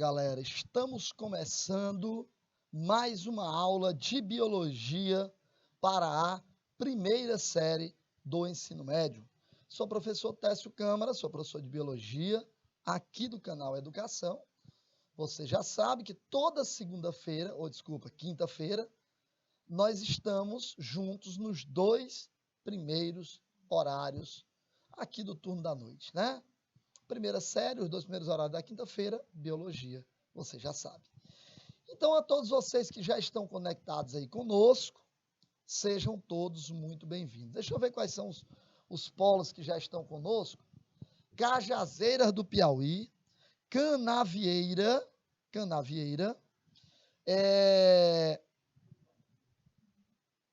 galera, estamos começando mais uma aula de biologia para a primeira série do ensino médio. Sou o professor Técio Câmara, sou professor de biologia aqui do canal Educação. Você já sabe que toda quinta-feira, nós estamos juntos nos dois primeiros horários aqui do turno da noite, né? Primeira série, os dois primeiros horários da quinta-feira, biologia, você já sabe. Então, a todos vocês que já estão conectados aí conosco, sejam todos muito bem-vindos. Deixa eu ver quais são os polos que já estão conosco. Cajazeiras do Piauí, Canavieira,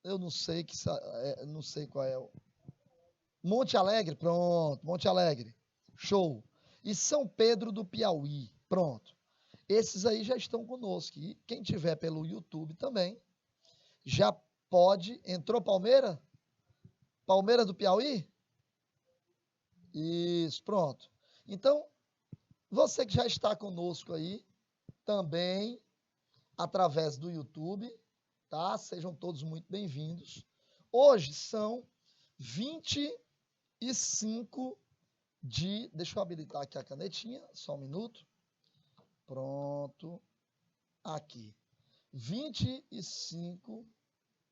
eu não sei qual é. Monte Alegre, pronto, Monte Alegre. Show. E São Pedro do Piauí, pronto. Esses aí já estão conosco. E quem tiver pelo YouTube também, já pode... Entrou Palmeira? Palmeira do Piauí? Isso, pronto. Então, você que já está conosco aí, também, através do YouTube, tá? Sejam todos muito bem-vindos. Hoje são 25 deixa eu habilitar aqui a canetinha, só um minuto. Pronto. Aqui. 25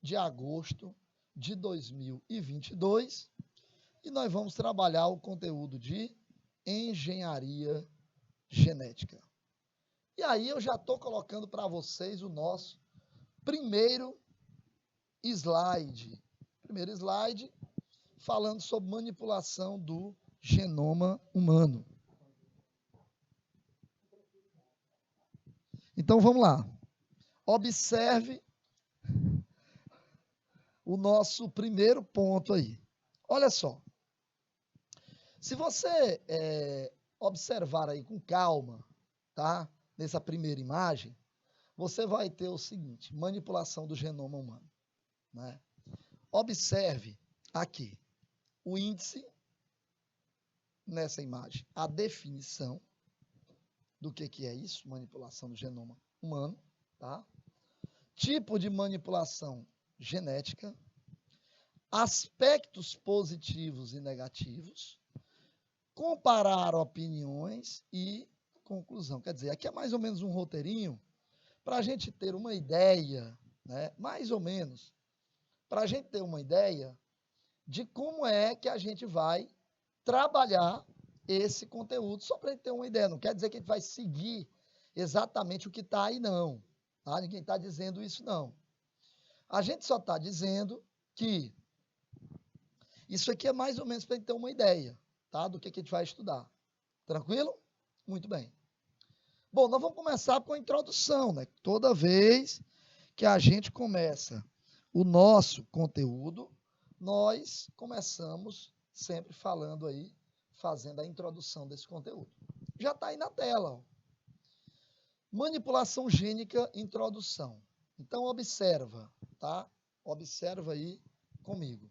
de agosto de 2022. E nós vamos trabalhar o conteúdo de engenharia genética. E aí eu já estou colocando para vocês o nosso primeiro slide. Falando sobre manipulação do genoma humano. Então, vamos lá. Observe o nosso primeiro ponto aí. Olha só. Se você observar aí com calma, tá? Nessa primeira imagem, você vai ter o seguinte, manipulação do genoma humano, né? Observe aqui o índice, nessa imagem, a definição do que é isso, manipulação do genoma humano, tá? Tipo de manipulação genética, aspectos positivos e negativos, comparar opiniões e conclusão. Quer dizer, aqui é mais ou menos um roteirinho para a gente ter uma ideia, né? Mais ou menos, para a gente ter uma ideia de como é que a gente vai trabalhar esse conteúdo, só para a gente ter uma ideia. Não quer dizer que a gente vai seguir exatamente o que está aí, não. Tá? Ninguém está dizendo isso, não. A gente só está dizendo que isso aqui é mais ou menos para a gente ter uma ideia, tá? Do que a gente vai estudar. Tranquilo? Muito bem. Bom, nós vamos começar com a introdução, né? Toda vez que a gente começa o nosso conteúdo, nós começamos sempre falando aí, fazendo a introdução desse conteúdo. Já está aí na tela. Ó. Manipulação gênica, introdução. Então, observa, tá? Observa aí comigo.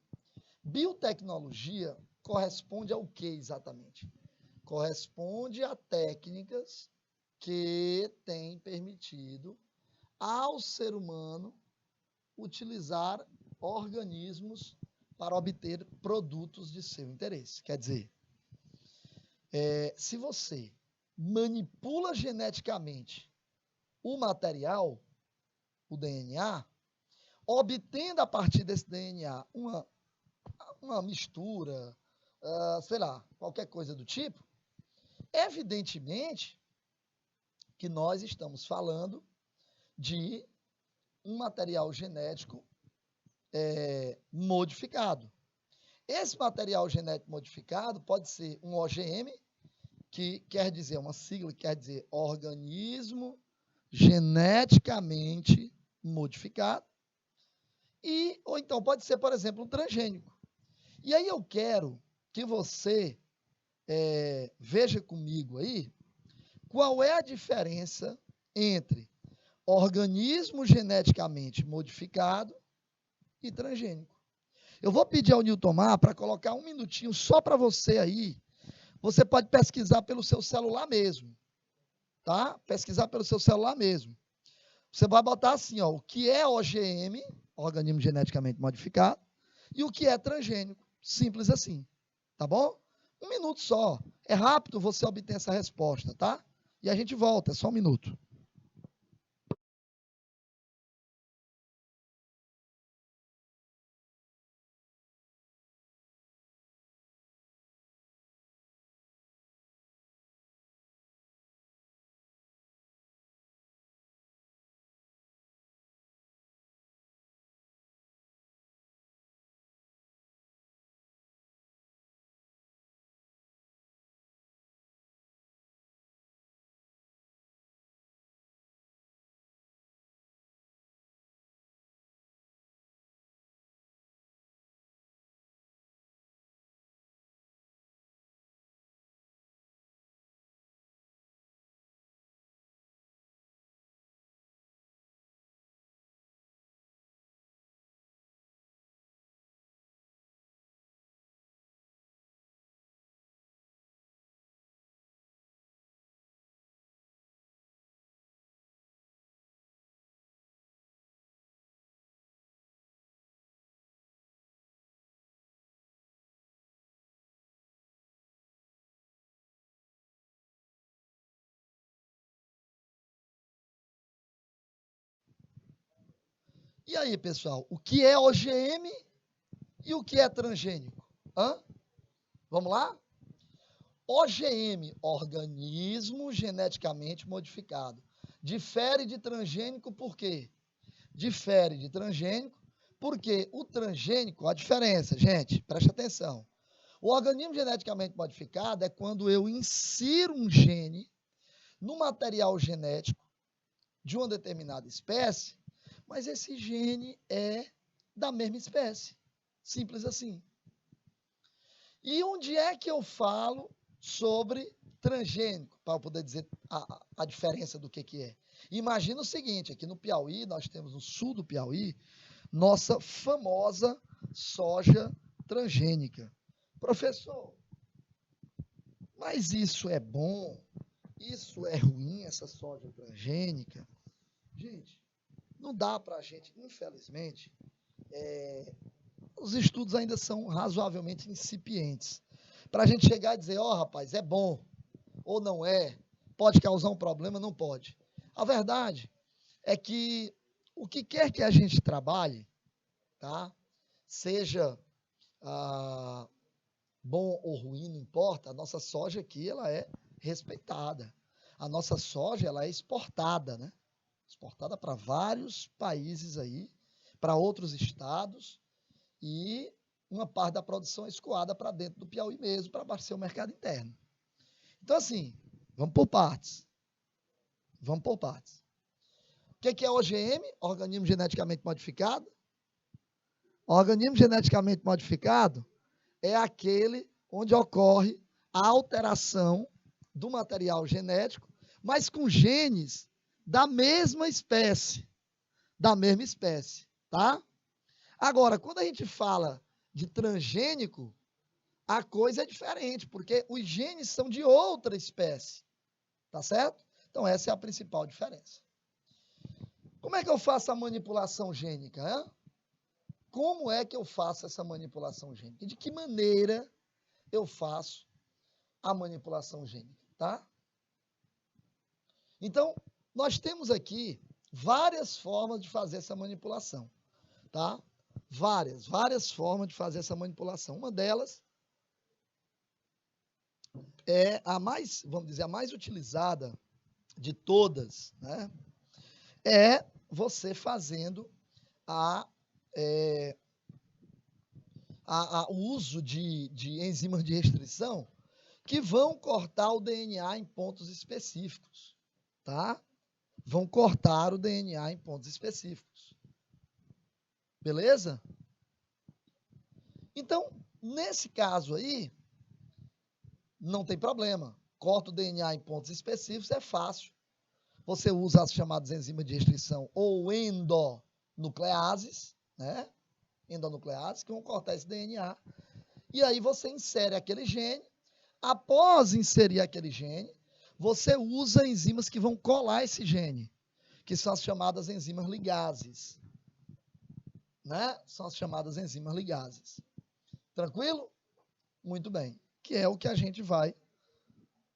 Biotecnologia corresponde ao que exatamente? Corresponde a técnicas que têm permitido ao ser humano utilizar organismos para obter produtos de seu interesse. Quer dizer, se você manipula geneticamente o material, o DNA, obtendo a partir desse DNA uma mistura, sei lá, qualquer coisa do tipo, evidentemente que nós estamos falando de um material genético modificado. Esse material genético modificado pode ser um OGM, que quer dizer, uma sigla que quer dizer organismo geneticamente modificado, ou então pode ser, por exemplo, um transgênico. E aí eu quero que você veja comigo aí qual é a diferença entre organismo geneticamente modificado e transgênico. Eu vou pedir ao Niltomar para colocar um minutinho só para você aí. Você pode pesquisar pelo seu celular mesmo. tá? Pesquisar pelo seu celular mesmo. Você vai botar assim, ó, o que é OGM, organismo geneticamente modificado, e o que é transgênico. Simples assim, tá bom? 1 minuto só. É rápido você obter essa resposta, tá? E a gente volta, é só 1 minuto. E aí, pessoal, o que é OGM e o que é transgênico? Vamos lá? OGM, organismo geneticamente modificado. Difere de transgênico por quê? Difere de transgênico porque o transgênico, a diferença, gente, preste atenção. O organismo geneticamente modificado é quando eu insiro um gene no material genético de uma determinada espécie, mas esse gene é da mesma espécie. Simples assim. E onde é que eu falo sobre transgênico, para eu poder dizer a diferença do que é? Imagina o seguinte, aqui no Piauí, nós temos no sul do Piauí, nossa famosa soja transgênica. Professor, mas isso é bom? Isso é ruim, essa soja transgênica? Gente, não dá para a gente, infelizmente, os estudos ainda são razoavelmente incipientes. Para a gente chegar e dizer, ó, rapaz, é bom ou não é, pode causar um problema, não pode. A verdade é que o que quer que a gente trabalhe, tá? Seja bom ou ruim, não importa, a nossa soja aqui ela é respeitada. A nossa soja ela é exportada, né? Exportada para vários países aí, para outros estados, e uma parte da produção é escoada para dentro do Piauí mesmo, para abastecer o mercado interno. Então, assim, vamos por partes. Vamos por partes. O que é OGM? Organismo geneticamente modificado. Organismo geneticamente modificado é aquele onde ocorre a alteração do material genético, mas com genes da mesma espécie. Da mesma espécie, tá? Agora, quando a gente fala de transgênico, a coisa é diferente, porque os genes são de outra espécie, tá certo? Então, essa é a principal diferença. Como é que eu faço a manipulação gênica? Hein? Como é que eu faço essa manipulação gênica? De que maneira eu faço a manipulação gênica, tá? Então, nós temos aqui várias formas de fazer essa manipulação, tá? Várias formas de fazer essa manipulação. Uma delas é a mais, vamos dizer, a mais utilizada de todas, né? É você fazendo o uso de enzimas de restrição que vão cortar o DNA em pontos específicos, tá? Vão cortar o DNA em pontos específicos. Beleza? Então, nesse caso aí, não tem problema. Corta o DNA em pontos específicos, é fácil. Você usa as chamadas enzimas de restrição ou endonucleases, né? Endonucleases, que vão cortar esse DNA. E aí você insere aquele gene. Após inserir aquele gene, você usa enzimas que vão colar esse gene, que são as chamadas enzimas ligases. Né? São as chamadas enzimas ligases. Tranquilo? Muito bem. Que é o que a gente vai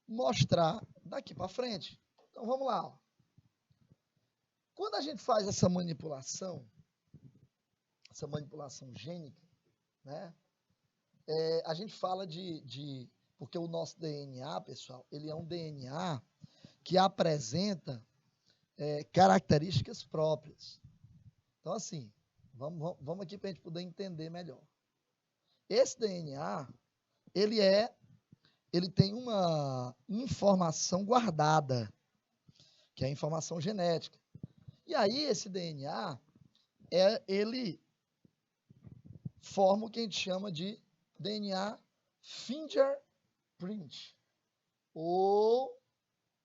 mostrar daqui para frente. Então, vamos lá. Ó. Quando a gente faz essa manipulação gênica, né? A gente fala porque o nosso DNA, pessoal, ele é um DNA que apresenta características próprias. Então, assim, vamos aqui para a gente poder entender melhor. Esse DNA, ele tem uma informação guardada, que é a informação genética. E aí, esse DNA, ele forma o que a gente chama de DNA fingerprint, ou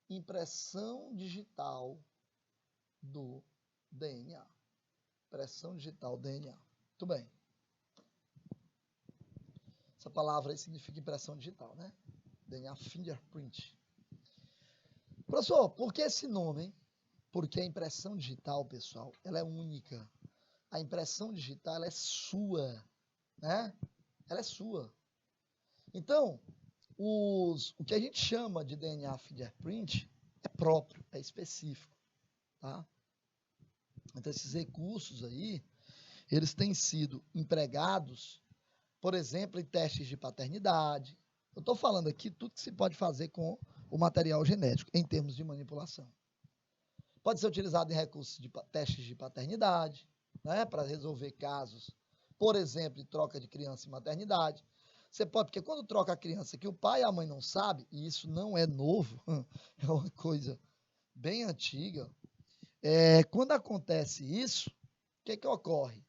impressão digital do DNA. Impressão digital do DNA. Muito bem. Essa palavra aí significa impressão digital, né? DNA fingerprint. Professor, por que esse nome, hein? Porque a impressão digital, pessoal, ela é única. A impressão digital, ela é sua, né? Ela é sua. Então, o que a gente chama de DNA fingerprint é próprio, é específico, tá? Então, esses recursos aí, eles têm sido empregados, por exemplo, em testes de paternidade. Eu estou falando aqui tudo que se pode fazer com o material genético, em termos de manipulação. Pode ser utilizado em recursos de testes de paternidade, né, para resolver casos, por exemplo, de troca de criança em maternidade. Você pode, porque quando troca a criança que o pai e a mãe não sabem, e isso não é novo, é uma coisa bem antiga, quando acontece isso, o que ocorre?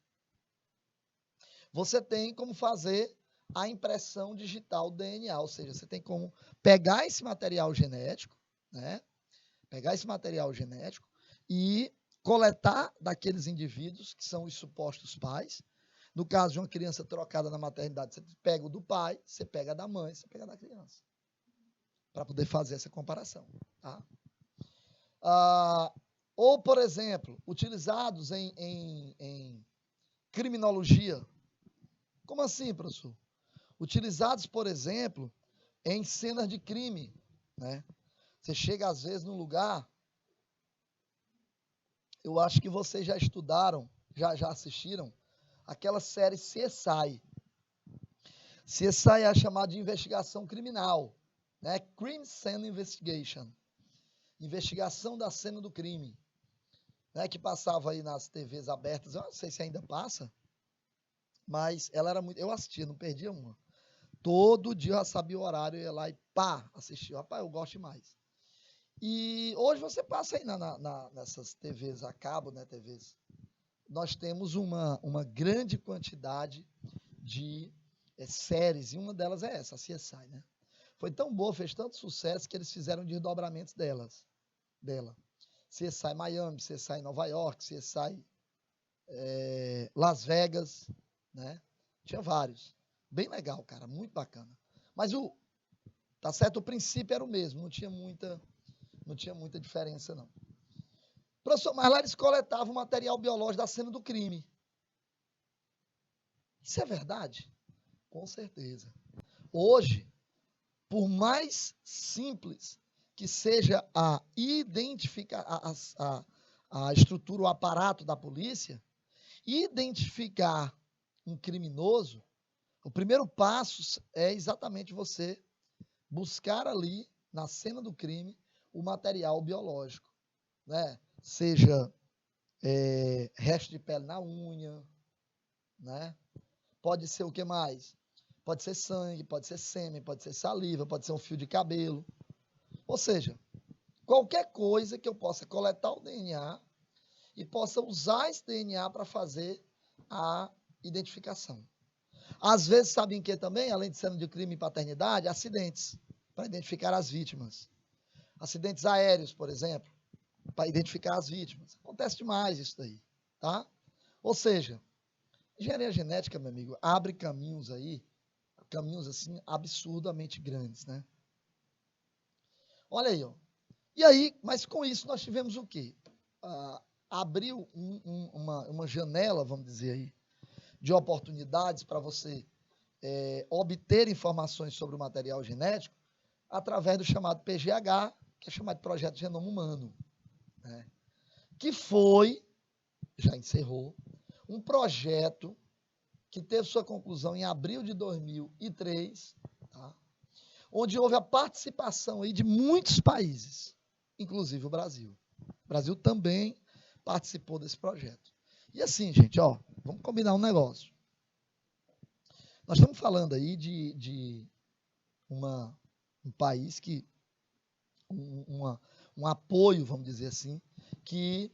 Você tem como fazer a impressão digital do DNA, ou seja, você tem como pegar esse material genético, né? Pegar esse material genético e coletar daqueles indivíduos que são os supostos pais. No caso de uma criança trocada na maternidade, você pega o do pai, você pega da mãe, você pega da criança. Para poder fazer essa comparação. Tá? Ou, por exemplo, utilizados em criminologia. Como assim, professor? Utilizados, por exemplo, em cenas de crime. Né? Você chega, às vezes, num lugar, eu acho que vocês já estudaram, já assistiram, aquela série CSI. CSI é chamada de investigação criminal, né? Crime Scene Investigation. Investigação da cena do crime. Né? Que passava aí nas TVs abertas, eu não sei se ainda passa, mas ela era muito... Eu assistia, não perdia uma. Todo dia eu já sabia o horário, eu ia lá e pá, assistia. Rapaz, eu gosto demais. E hoje você passa aí nessas TVs a cabo, né, TVs. Nós temos uma grande quantidade de séries, e uma delas é essa, a CSI, né? Foi tão boa, fez tanto sucesso, que eles fizeram desdobramentos dela. CSI Miami, CSI Nova York, CSI Las Vegas, né? Tinha vários. Bem legal, cara, muito bacana. Mas tá certo, o princípio era o mesmo, não tinha muita diferença, não. Professor, mas lá eles coletavam material biológico da cena do crime. Isso é verdade? Com certeza. Hoje, por mais simples que seja a identificar a estrutura, o aparato da polícia, identificar um criminoso, o primeiro passo é exatamente você buscar ali, na cena do crime, o material biológico, né? Seja resto de pele na unha, né? Pode ser o que mais? Pode ser sangue, pode ser sêmen, pode ser saliva, pode ser um fio de cabelo. Ou seja, qualquer coisa que eu possa coletar o DNA e possa usar esse DNA para fazer a identificação. Às vezes, sabem que também, além de cena de crime e paternidade, acidentes, para identificar as vítimas. Acidentes aéreos, por exemplo, para identificar as vítimas. Acontece demais isso daí, tá? Ou seja, engenharia genética, meu amigo, abre caminhos aí, caminhos assim absurdamente grandes, né? Olha aí, ó. E aí, mas com isso nós tivemos o quê? Abriu uma janela, vamos dizer aí, de oportunidades para você obter informações sobre o material genético através do chamado PGH, que é chamado de Projeto Genoma Humano, né? Que foi, já encerrou, um projeto que teve sua conclusão em abril de 2003, tá? Onde houve a participação aí de muitos países, inclusive o Brasil. O Brasil também participou desse projeto. E assim, gente, ó, vamos combinar um negócio. Nós estamos falando aí de um país que, um apoio, vamos dizer assim, que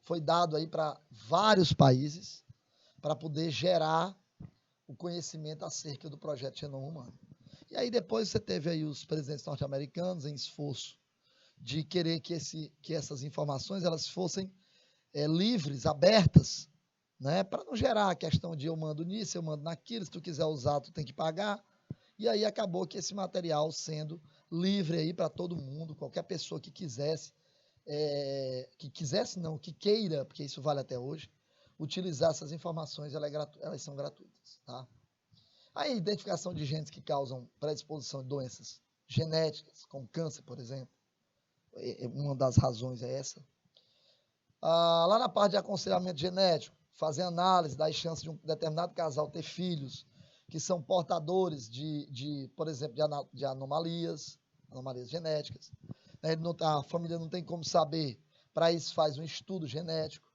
foi dado aí para vários países para poder gerar o conhecimento acerca do projeto Genoma Humano. E aí depois você teve aí os presidentes norte-americanos em esforço de querer que essas informações elas fossem livres, abertas, né, para não gerar a questão de eu mando nisso, eu mando naquilo, se tu quiser usar, tu tem que pagar. E aí acabou que esse material sendo livre aí para todo mundo, qualquer pessoa que quisesse, que queira, porque isso vale até hoje, utilizar essas informações, elas são gratuitas, tá? A identificação de genes que causam predisposição de doenças genéticas, como câncer, por exemplo, uma das razões é essa. Lá na parte de aconselhamento genético, fazer análise das chances de um determinado casal ter filhos que são portadores por exemplo, de anomalias genéticas. A família não tem como saber, para isso faz um estudo genético.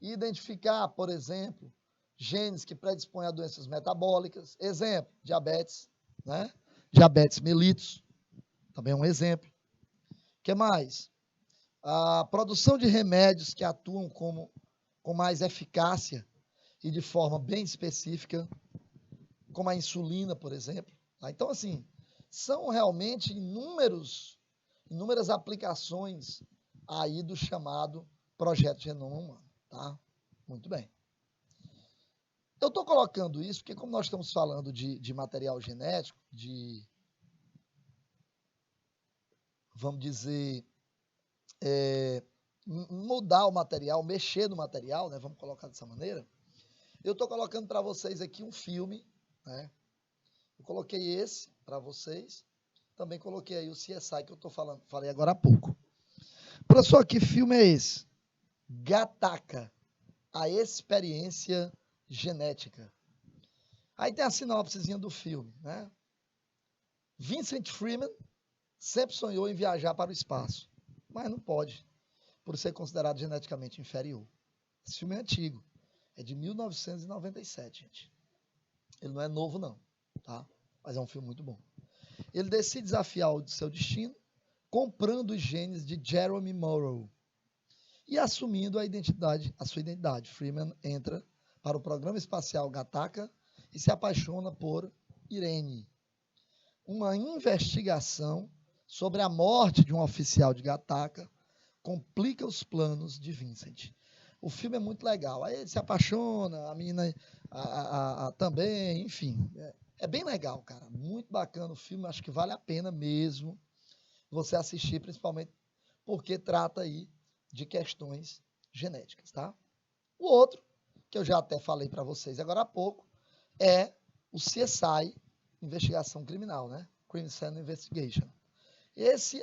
E identificar, por exemplo, genes que predispõem a doenças metabólicas. Exemplo, diabetes, né? Diabetes mellitus, também é um exemplo. O que mais? A produção de remédios que atuam com mais eficácia e de forma bem específica, como a insulina, por exemplo. Tá? Então, assim, são realmente inúmeras aplicações aí do chamado Projeto Genoma Humano. Tá? Muito bem. Eu estou colocando isso porque, como nós estamos falando de material genético, vamos dizer, mudar o material, mexer no material, né? Vamos colocar dessa maneira. Eu estou colocando para vocês aqui um filme, né? Eu coloquei esse para vocês, também coloquei aí o CSI que eu falei agora há pouco. Professor, que filme é esse? Gattaca, a experiência genética. Aí tem a sinopsezinha do filme, né? Vincent Freeman sempre sonhou em viajar para o espaço, mas não pode, por ser considerado geneticamente inferior. Esse filme é antigo, é de 1997, gente. Ele não é novo, não, tá? Mas é um filme muito bom. Ele decide desafiar o seu destino, comprando os genes de Jeremy Morrow e assumindo a sua identidade. Freeman entra para o programa espacial Gattaca e se apaixona por Irene. Uma investigação sobre a morte de um oficial de Gattaca complica os planos de Vincent. O filme é muito legal. Aí ele se apaixona, a menina também, enfim. É bem legal, cara. Muito bacana o filme. Acho que vale a pena mesmo você assistir, principalmente porque trata aí de questões genéticas, tá? O outro, que eu já até falei para vocês agora há pouco, é o CSI, Investigação Criminal, né? Crime Scene Investigation.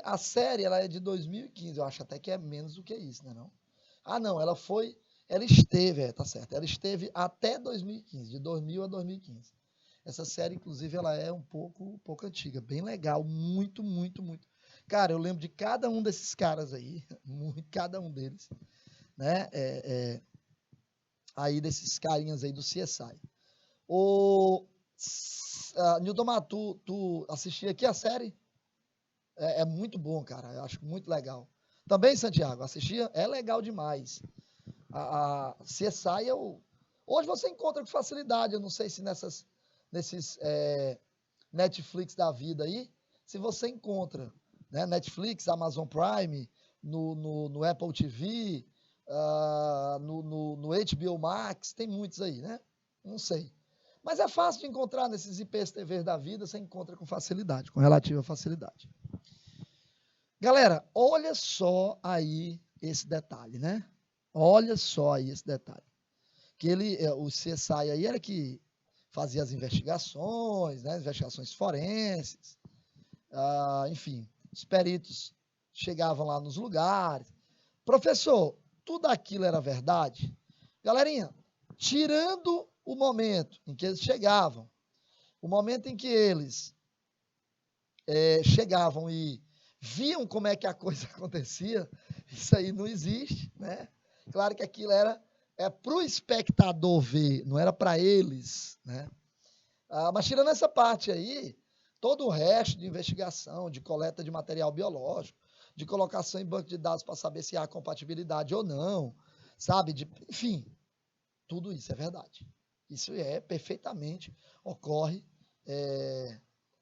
A série, ela é de 2015, eu acho até que é menos do que isso, né, não? Não, ela esteve, tá certo, ela esteve até 2015, de 2000 a 2015. Essa série, inclusive, ela é um pouco antiga, bem legal, muito, muito, muito. Cara, eu lembro de cada um desses caras aí, cada um deles, né, aí desses carinhas aí do CSI. Nildomar, tu assistiu aqui a série? É muito bom, cara. Eu acho muito legal. Também, Santiago, assistia? É legal demais. A CSI, hoje você encontra com facilidade. Eu não sei se nesses Netflix da vida aí, se você encontra, né? Netflix, Amazon Prime, no Apple TV, no HBO Max, tem muitos aí, né? Não sei. Mas é fácil de encontrar nesses IPs TV da vida, você encontra com facilidade, com relativa facilidade. Galera, olha só aí esse detalhe, né? Olha só aí esse detalhe. Que o CSI aí era que fazia as investigações, né? Investigações forenses, enfim, os peritos chegavam lá nos lugares. Professor, tudo aquilo era verdade? Galerinha, tirando o momento em que eles chegavam, o momento em que eles chegavam e viam como é que a coisa acontecia, isso aí não existe, né? Claro que aquilo era para o espectador ver, não era para eles, né? Mas tirando essa parte aí, todo o resto de investigação, de coleta de material biológico, de colocação em banco de dados para saber se há compatibilidade ou não, sabe? Enfim, tudo isso é verdade. Isso perfeitamente ocorre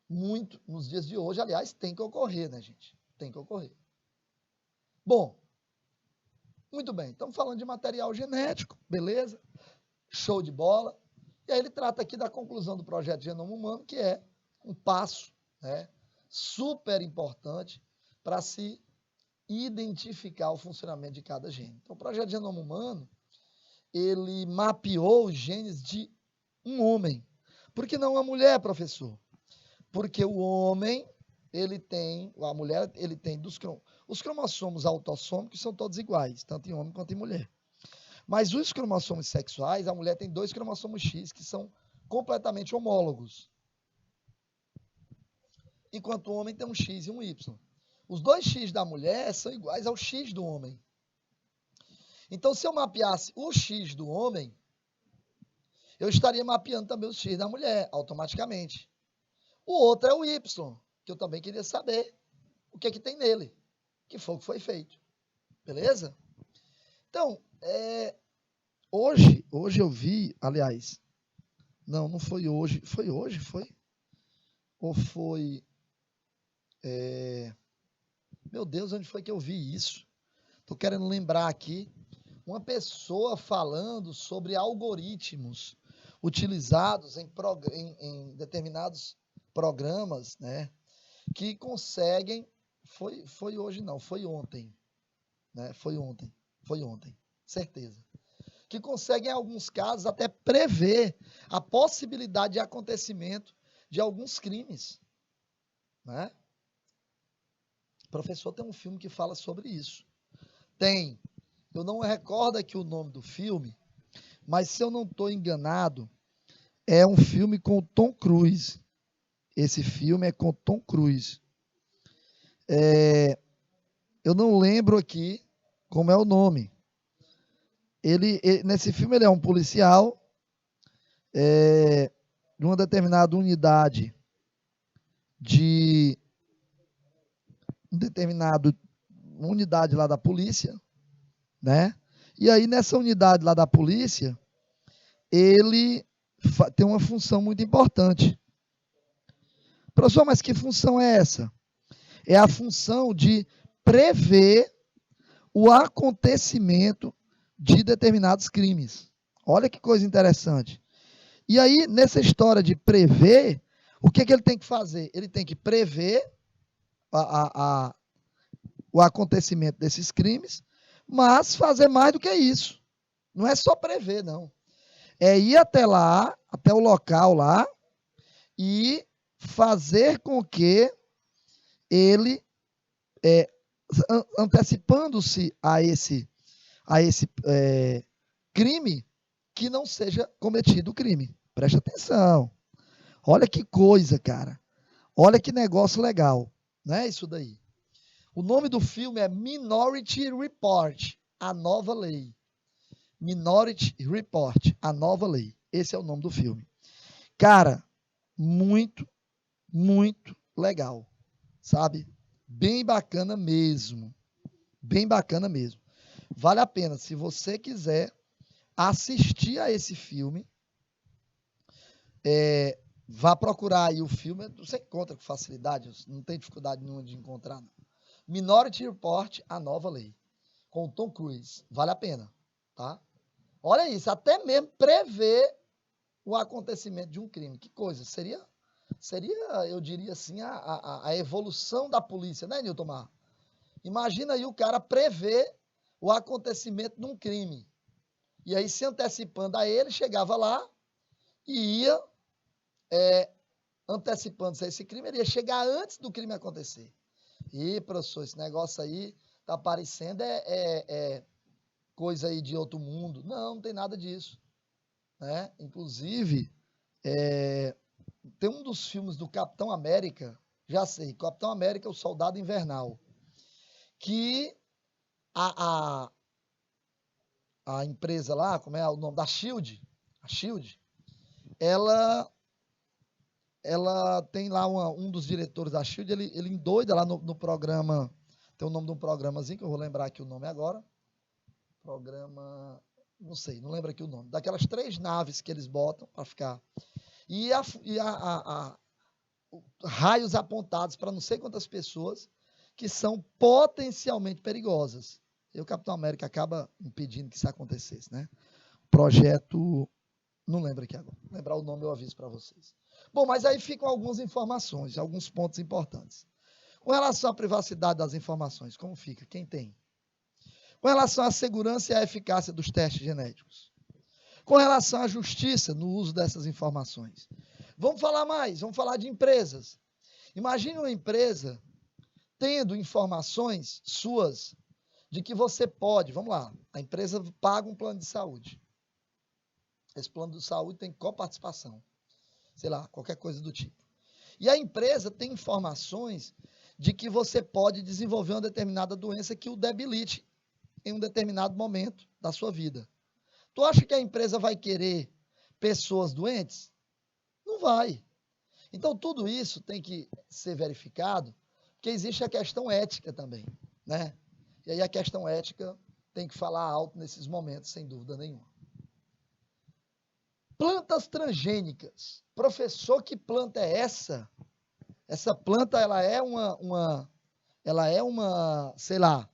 muito nos dias de hoje. Aliás, tem que ocorrer, né, gente? Tem que ocorrer. Bom, muito bem. Estamos falando de material genético, beleza? Show de bola. E aí ele trata aqui da conclusão do projeto Genoma Humano, que é um passo, né, super importante para se identificar o funcionamento de cada gene. Então, o projeto Genoma Humano, ele mapeou os genes de um homem. Por que não uma mulher, professor? Porque o homem, a mulher, ele tem os cromossomos autossômicos são todos iguais, tanto em homem quanto em mulher. Mas os cromossomos sexuais, a mulher tem 2 cromossomos X que são completamente homólogos. Enquanto o homem tem um X e um Y. Os 2 X da mulher são iguais ao X do homem. Então, se eu mapeasse o X do homem, eu estaria mapeando também o X da mulher, automaticamente. O outro é o Y, que eu também queria saber o que tem nele, que foi o que foi feito. Beleza? Então, hoje eu vi, aliás, não foi hoje, foi hoje, foi? Ou foi... meu Deus, onde foi que eu vi isso? Estou querendo lembrar aqui, uma pessoa falando sobre algoritmos utilizados em determinados programas, né, que conseguem, foi hoje não, foi ontem, né, foi ontem, certeza, que conseguem em alguns casos até prever a possibilidade de acontecimento de alguns crimes, né? O professor tem um filme que fala sobre isso. Eu não recordo aqui o nome do filme, mas se eu não estou enganado, é um filme com o Tom Cruise. Esse filme é com o Tom Cruise. Eu não lembro aqui como é o nome. Nesse filme ele é um policial de uma determinada unidade lá da polícia, né? E aí nessa unidade lá da polícia, ele tem uma função muito importante. Professor, mas que função é essa? É a função de prever o acontecimento de determinados crimes. Olha que coisa interessante. E aí, nessa história de prever, o que ele tem que fazer? Ele tem que prever o acontecimento desses crimes, mas fazer mais do que isso. Não é só prever, não. É ir até lá, até o local lá, e fazer com que ele, antecipando-se a esse crime, que não seja cometido o crime. Preste atenção. Olha que coisa, cara. Olha que negócio legal. Não é isso daí? O nome do filme é Minority Report, a nova lei. Minority Report, a nova lei. Esse é o nome do filme. Cara, muito, muito legal. Sabe? Bem bacana mesmo. Bem bacana mesmo. Vale a pena, se você quiser assistir a esse filme, vá procurar aí o filme. Você encontra com facilidade, não tem dificuldade nenhuma de encontrar, não. Minority Report, a nova lei, com o Tom Cruise. Vale a pena, tá? Olha isso, até mesmo prever o acontecimento de um crime. Que coisa, seria eu diria assim, a evolução da polícia, né, Nilton Mar? Imagina aí o cara prever o acontecimento de um crime. E aí, se antecipando a ele, chegava lá e ia antecipando-se a esse crime, ele ia chegar antes do crime acontecer. E, professor, esse negócio aí tá parecendo coisa aí de outro mundo. Não, não tem nada disso. Né? Inclusive, tem um dos filmes do Capitão América, já sei, Capitão América, o Soldado Invernal, que a empresa lá, como é o nome da SHIELD, a SHIELD, ela tem lá um dos diretores da SHIELD, ele endoida lá no programa, tem o nome de um programazinho, que eu vou lembrar aqui o nome agora, programa, não sei, não lembro aqui o nome, daquelas 3 naves que eles botam para ficar, e raios apontados para não sei quantas pessoas que são potencialmente perigosas. E o Capitão América acaba impedindo que isso acontecesse, né? Projeto, não lembro aqui agora, lembrar o nome eu aviso para vocês. Bom, mas aí ficam algumas informações, alguns pontos importantes. Com relação à privacidade das informações, como fica? Quem tem? Com relação à segurança e à eficácia dos testes genéticos. Com relação à justiça no uso dessas informações. Vamos falar mais, vamos falar de empresas. Imagine uma empresa tendo informações suas de que você pode, vamos lá, a empresa paga um plano de saúde. Esse plano de saúde tem coparticipação, sei lá, qualquer coisa do tipo. E a empresa tem informações de que você pode desenvolver uma determinada doença que o debilite em um determinado momento da sua vida. Tu acha que a empresa vai querer pessoas doentes? Não vai. Então, tudo isso tem que ser verificado, porque existe a questão ética também, né? E aí a questão ética tem que falar alto nesses momentos, sem dúvida nenhuma. Plantas transgênicas. Professor, que planta é essa? Essa planta, ela é uma, sei lá,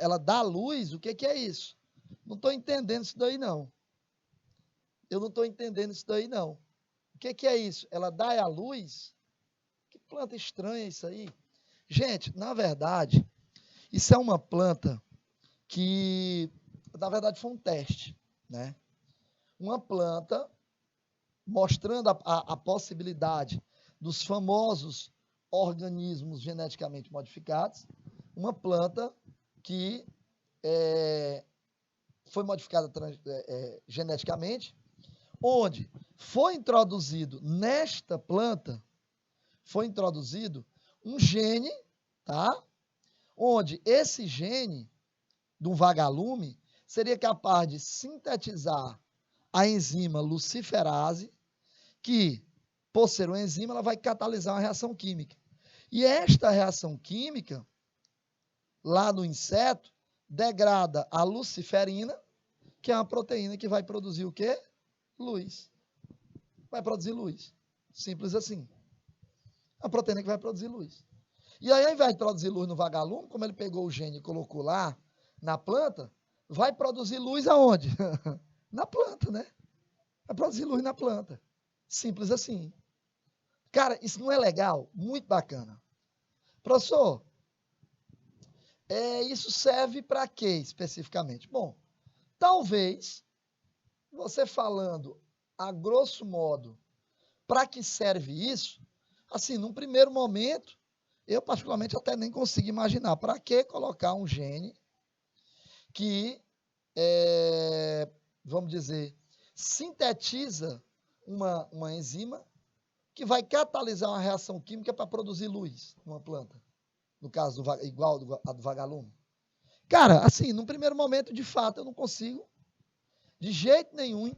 ela dá luz? O que é isso? Não estou entendendo isso daí, não. Eu não estou entendendo isso daí, não. O que é isso? Ela dá a luz? Que planta estranha isso aí? Gente, na verdade, isso é uma planta que, na verdade, foi um teste, né? Uma planta mostrando a possibilidade dos famosos organismos geneticamente modificados, uma planta que foi modificada geneticamente, onde foi introduzido nesta planta, foi introduzido um gene, tá? Onde esse gene do vagalume seria capaz de sintetizar a enzima luciferase, que, por ser uma enzima, ela vai catalisar uma reação química. E esta reação química, lá no inseto, degrada a luciferina, que é uma proteína que vai produzir o quê? Luz. Vai produzir luz. Simples assim. A proteína que vai produzir luz. E aí, ao invés de produzir luz no vagalume, como ele pegou o gene e colocou lá na planta, vai produzir luz aonde? Na planta, né? Vai produzir luz na planta. Simples assim. Cara, isso não é legal? Muito bacana. Professor, isso serve para quê especificamente? Bom, talvez você falando a grosso modo para que serve isso, assim, num primeiro momento, eu particularmente até nem consigo imaginar para que colocar um gene que, vamos dizer, sintetiza uma enzima que vai catalisar uma reação química para produzir luz numa planta. No caso, igual a do vagalume. Cara, assim, num primeiro momento, de fato, eu não consigo, de jeito nenhum,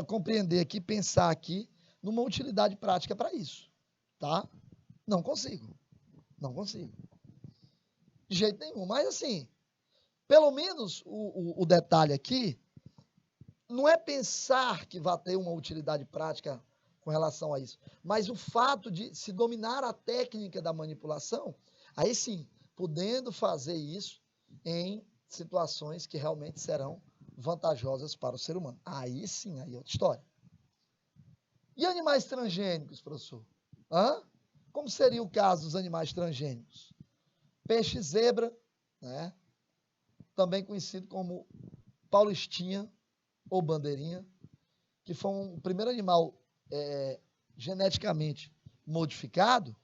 compreender aqui, pensar aqui, numa utilidade prática para isso. Tá? Não consigo. Não consigo. De jeito nenhum. Mas, assim, pelo menos o detalhe aqui não é pensar que vai ter uma utilidade prática com relação a isso, mas o fato de se dominar a técnica da manipulação, aí sim, podendo fazer isso em situações que realmente serão vantajosas para o ser humano. Aí sim, aí é outra história. E animais transgênicos, professor? Como seria o caso dos animais transgênicos? Peixe zebra, né? Também conhecido como paulistinha ou bandeirinha, que foi o primeiro animal geneticamente modificado,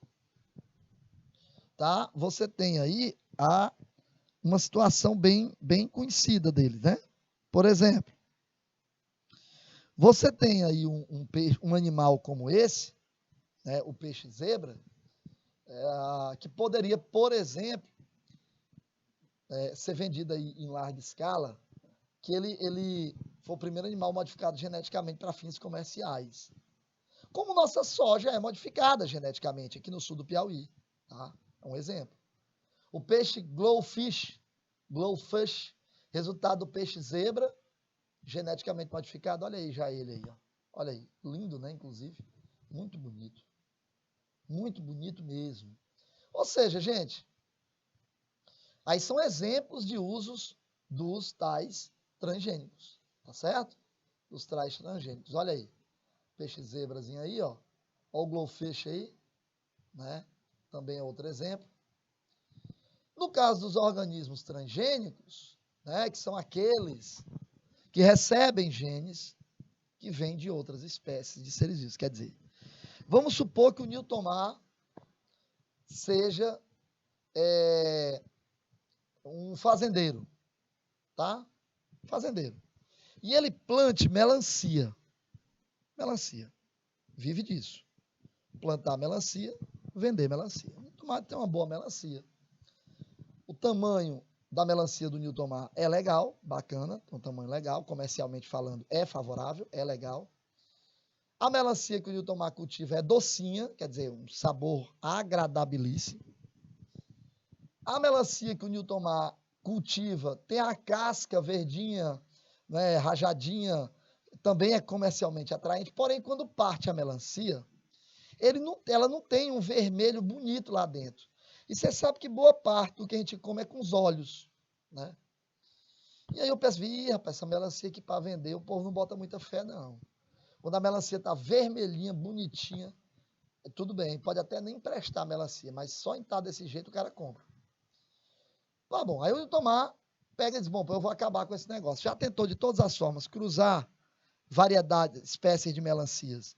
tá? Você tem aí uma situação bem conhecida dele, né? Por exemplo, você tem aí um animal como esse, né, o peixe zebra, que poderia, por exemplo, ser vendido aí em larga escala, que ele foi o primeiro animal modificado geneticamente para fins comerciais. Como nossa soja é modificada geneticamente aqui no sul do Piauí, tá? É um exemplo. O peixe glowfish, resultado do peixe zebra, geneticamente modificado. Olha aí já ele aí, ó. Olha aí, lindo, né, inclusive. Muito bonito. Muito bonito mesmo. Ou seja, gente, aí são exemplos de usos dos tais transgênicos, tá certo? Dos tais transgênicos. Olha aí, peixe zebrazinho aí, ó. Olha o glowfish aí, né? Também é outro exemplo. No caso dos organismos transgênicos, né, que são aqueles que recebem genes que vêm de outras espécies de seres vivos. Quer dizer, vamos supor que o Newton seja um fazendeiro, tá? Fazendeiro. E ele plante melancia. Melancia. Vive disso. Plantar melancia, vender melancia. O tomate tem uma boa melancia. O tamanho da melancia do Newton é legal, bacana, tem um tamanho legal, comercialmente falando, é favorável, é legal. A melancia que o Newton cultiva é docinha, quer dizer, um sabor agradabilíssimo. A melancia que o Newton cultiva tem a casca verdinha, né, rajadinha, também é comercialmente atraente, porém, quando parte a melancia, ela não tem um vermelho bonito lá dentro. E você sabe que boa parte do que a gente come é com os olhos, né? E aí eu penso, rapaz, essa melancia aqui para vender, o povo não bota muita fé, não. Quando a melancia está vermelhinha, bonitinha, tudo bem, pode até nem prestar a melancia, mas só em estar desse jeito o cara compra. Tá bom, aí o Tomar pega e diz, bom, eu vou acabar com esse negócio. Já tentou de todas as formas cruzar variedades, espécies de melancias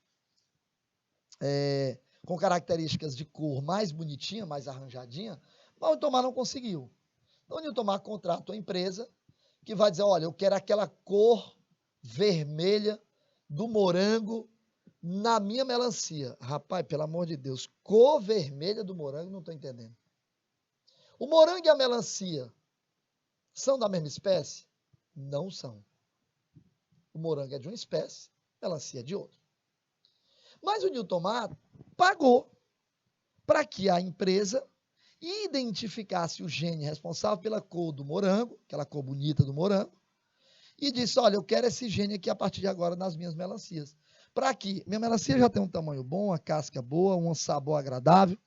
com características de cor mais bonitinha, mais arranjadinha, mas o Newton não conseguiu. Então o Newton contrata uma empresa que vai dizer, olha, eu quero aquela cor vermelha do morango na minha melancia. Rapaz, pelo amor de Deus, cor vermelha do morango, não estou entendendo. O morango e a melancia são da mesma espécie? Não são. O morango é de uma espécie, a melancia é de outra. Mas o Newton pagou para que a empresa identificasse o gene responsável pela cor do morango, aquela cor bonita do morango, e disse, olha, eu quero esse gene aqui a partir de agora nas minhas melancias. Para que minha melancia já tem um tamanho bom, uma casca boa, um sabor agradável,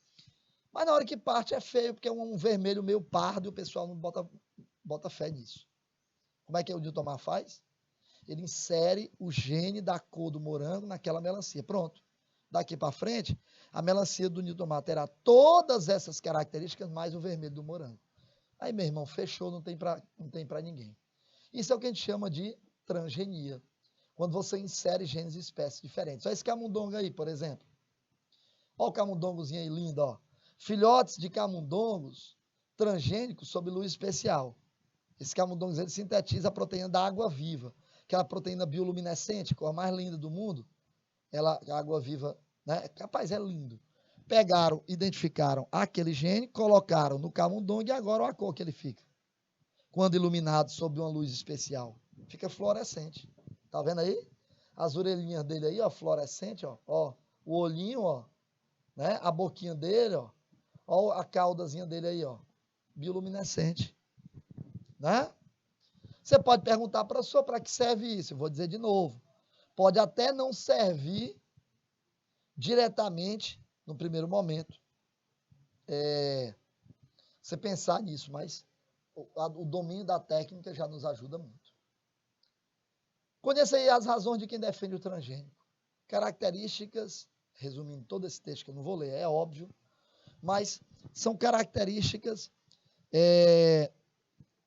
mas na hora que parte é feio, porque é um vermelho meio pardo e o pessoal não bota fé nisso. Como é que o Newton faz? Ele insere o gene da cor do morango naquela melancia. Pronto. Daqui para frente, a melancia do Newton terá todas essas características, mais o vermelho do morango. Aí, meu irmão, fechou, não tem para ninguém. Isso é o que a gente chama de transgenia. Quando você insere genes de espécies diferentes. Olha esse camundongo aí, por exemplo. Olha o camundongozinho aí lindo, ó. Filhotes de camundongos transgênicos sob luz especial. Esse camundongo ele sintetiza a proteína da água viva, aquela proteína bioluminescente, que é a mais linda do mundo. A água viva, né? Rapaz, é lindo. Pegaram, identificaram aquele gene, colocaram no camundongo e agora olha a cor que ele fica. Quando iluminado sob uma luz especial. Fica fluorescente. Tá vendo aí? As orelhinhas dele aí, ó, fluorescente, ó. O olhinho, ó. Né? A boquinha dele, ó. Ó a caudazinha dele aí, ó. Bioluminescente. Né? Você pode perguntar para a pessoa para que serve isso. Eu vou dizer de novo. Pode até não servir diretamente no primeiro momento. Você pensar nisso, mas o domínio da técnica já nos ajuda muito. Conheça aí as razões de quem defende o transgênico. Características, resumindo todo esse texto que eu não vou ler, é óbvio, mas são características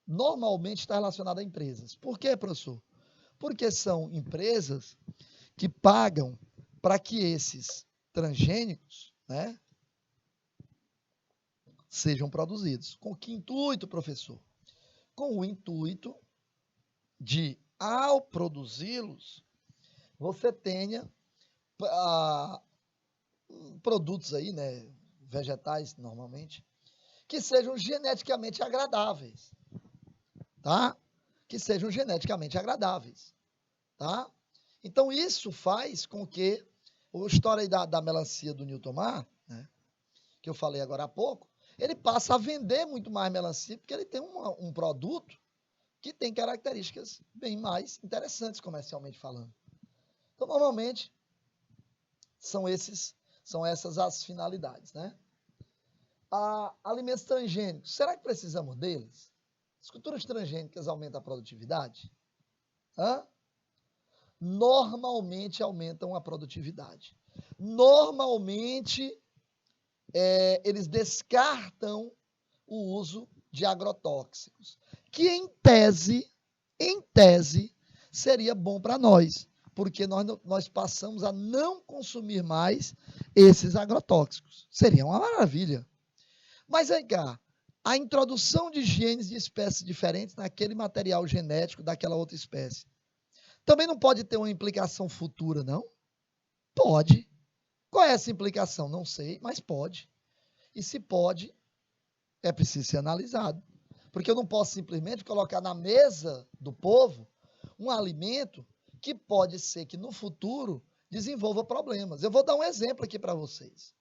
normalmente está relacionado a empresas. Por quê, professor? Porque são empresas que pagam para que esses transgênicos, né, sejam produzidos. Com que intuito, professor? Com o intuito de, ao produzi-los, você tenha produtos aí, né, vegetais normalmente, que sejam geneticamente agradáveis, tá? Que sejam geneticamente agradáveis, tá? Então, isso faz com que a história aí da melancia do Newton Mar, né, que eu falei agora há pouco, ele passa a vender muito mais melancia, porque ele tem um produto que tem características bem mais interessantes comercialmente falando. Então, normalmente, são essas as finalidades, né? Alimentos transgênicos, será que precisamos deles? As culturas transgênicas aumentam a produtividade? Normalmente aumentam a produtividade. Normalmente, eles descartam o uso de agrotóxicos, que em tese, seria bom para nós, porque nós passamos a não consumir mais esses agrotóxicos. Seria uma maravilha. Mas vem cá, a introdução de genes de espécies diferentes naquele material genético daquela outra espécie, também não pode ter uma implicação futura, não? Pode. Qual é essa implicação? Não sei, mas pode. E se pode, é preciso ser analisado. Porque eu não posso simplesmente colocar na mesa do povo um alimento que pode ser que no futuro desenvolva problemas. Eu vou dar um exemplo aqui para vocês.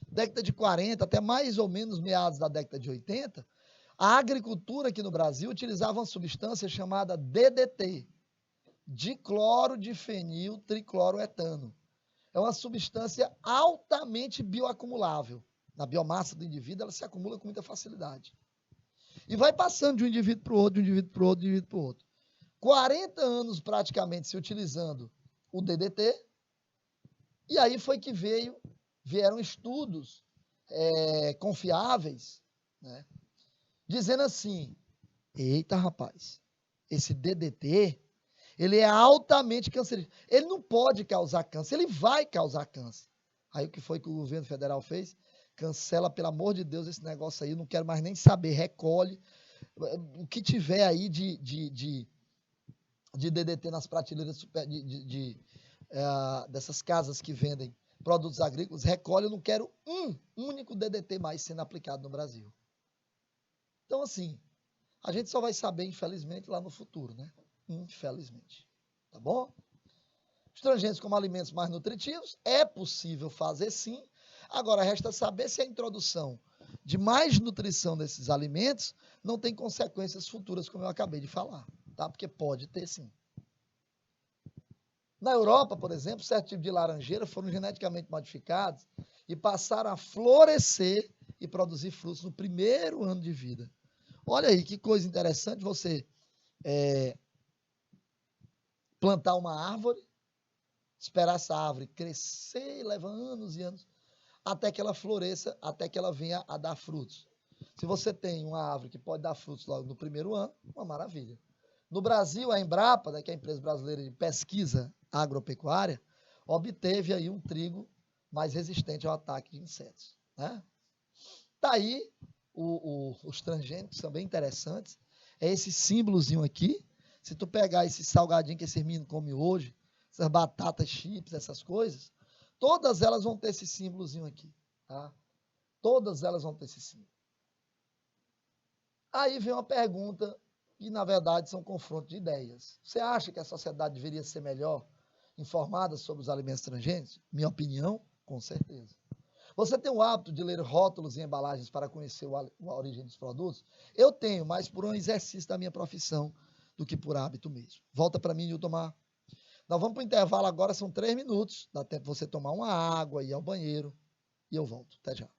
Década de 40, até mais ou menos meados da década de 80, a agricultura aqui no Brasil utilizava uma substância chamada DDT, diclorodifenil tricloroetano. É uma substância altamente bioacumulável. Na biomassa do indivíduo, ela se acumula com muita facilidade. E vai passando de um indivíduo para o outro, de um indivíduo para o outro, de um indivíduo para o outro. 40 anos praticamente se utilizando o DDT, e aí foi que vieram estudos confiáveis, né, dizendo assim, eita rapaz, esse DDT, ele é altamente cancerígeno, ele não pode causar câncer, ele vai causar câncer. Aí o que foi que o governo federal fez? Cancela, pelo amor de Deus, esse negócio aí, não quero mais nem saber, recolhe o que tiver aí de DDT nas prateleiras dessas casas que vendem produtos agrícolas, recolhe, eu não quero um único DDT mais sendo aplicado no Brasil. Então, assim, a gente só vai saber, infelizmente, lá no futuro, né? Infelizmente. Tá bom? Os transgênicos como alimentos mais nutritivos, é possível fazer sim. Agora, resta saber se a introdução de mais nutrição desses alimentos não tem consequências futuras, como eu acabei de falar, tá? Porque pode ter sim. Na Europa, por exemplo, certo tipo de laranjeira foram geneticamente modificados e passaram a florescer e produzir frutos no primeiro ano de vida. Olha aí, que coisa interessante você plantar uma árvore, esperar essa árvore crescer, leva anos e anos, até que ela floresça, até que ela venha a dar frutos. Se você tem uma árvore que pode dar frutos logo no primeiro ano, uma maravilha. No Brasil, a Embrapa, né, que é a empresa brasileira de pesquisa agropecuária, obteve aí um trigo mais resistente ao ataque de insetos, né? Tá aí, os transgênicos são bem interessantes. É esse símbolozinho aqui. Se tu pegar esse salgadinho que esse menino come hoje, essas batatas chips, essas coisas, todas elas vão ter esse símbolozinho aqui, tá? Todas elas vão ter esse símbolo. Aí vem uma pergunta que, na verdade, são confrontos de ideias. Você acha que a sociedade deveria ser melhor informada sobre os alimentos transgênicos? Minha opinião, com certeza. Você tem o hábito de ler rótulos e embalagens para conhecer a origem dos produtos? Eu tenho, mas por um exercício da minha profissão do que por hábito mesmo. Volta para mim, Newton Mar. Nós vamos para o intervalo agora, são 3 minutos. Dá tempo de você tomar uma água, ir ao banheiro e eu volto. Até já.